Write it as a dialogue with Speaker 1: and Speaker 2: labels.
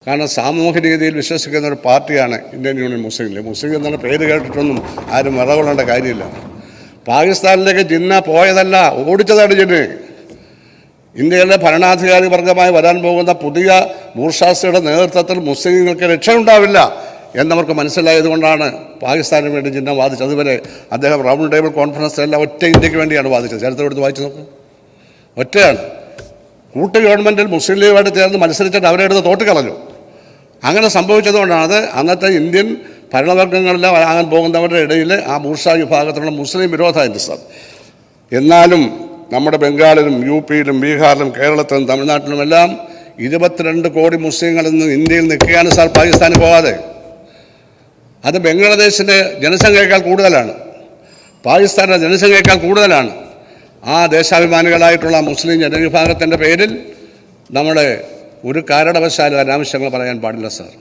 Speaker 1: കാരണം സാമൂഹ്യ രീതിയിൽ വിശ്വസിക്കുന്ന ഒരു പാർട്ടിയാണ് ഇന്ത്യൻ യൂണിയൻ മുസ്ലിം ലീഗ്. മുസ്ലിം എന്നുള്ള പേര് കേട്ടിട്ടൊന്നും ആരും വിറകൊള്ളേണ്ട കാര്യമില്ല. പാകിസ്ഥാനിലേക്ക് ജിന്ന പോയതല്ല, ഓടിച്ചതാണ് ജിന്ന്. ഇന്ത്യയിലെ ഭരണാധികാരി വർഗമായി വരാൻ പോകുന്ന പുതിയ ബൂർഷാസിയുടെ നേതൃത്വത്തിൽ മുസ്ലിങ്ങൾക്ക് രക്ഷയുണ്ടാവില്ല എന്നവർക്ക് മനസ്സിലായതുകൊണ്ടാണ് പാകിസ്ഥാനിന് വേണ്ടി ജിന്ന വാദിച്ചത്. അതുവരെ അദ്ദേഹം റൗണ്ട് ടേബിൾ കോൺഫറൻസിലെല്ലാം ഒറ്റ ഇന്ത്യക്ക് വേണ്ടിയാണ് വാദിച്ചത്. ചരിത്രം എടുത്ത് വായിച്ചു നോക്ക്, ഒറ്റയാണ്. കൂട്ട് ഗവൺമെൻറ്റിൽ മുസ്ലിം ലീഗുമായിട്ട് ചേർന്ന് മത്സരിച്ചിട്ട് അവരെ എടുത്ത് തോട്ടുകളഞ്ഞു. അങ്ങനെ സംഭവിച്ചതുകൊണ്ടാണ് അത് അന്നത്തെ ഇന്ത്യൻ ഭരണവർഗ്ഗങ്ങളിലെ ആകാൻ പോകുന്നവരുടെ ഇടയിൽ ആ ബൂർഷാ വിഭാഗത്തിലുള്ള മുസ്ലിം വിരോധമായിരുന്നു സാർ. എന്നാലും നമ്മുടെ ബംഗാളിലും യു പിയിലും ബീഹാറിലും കേരളത്തിലും തമിഴ്നാട്ടിലുമെല്ലാം 22 കോടി മുസ്ലിങ്ങൾ ഇന്ന് ഇന്ത്യയിൽ നിൽക്കുകയാണ് സാർ, പാകിസ്ഥാനിൽ പോകാതെ. അത് ബംഗ്ലാദേശിൻ്റെ ജനസംഖ്യയേക്കാൾ കൂടുതലാണ്, പാകിസ്ഥാനിലെ ജനസംഖ്യയേക്കാൾ കൂടുതലാണ്. ആ ദേശാഭിമാനികളായിട്ടുള്ള മുസ്ലിം ജനവിഭാഗത്തിൻ്റെ പേരിൽ നമ്മുടെ ഒരു കാരണവശാലും അനാവശ്യങ്ങൾ പറയാൻ പാടില്ല സാർ.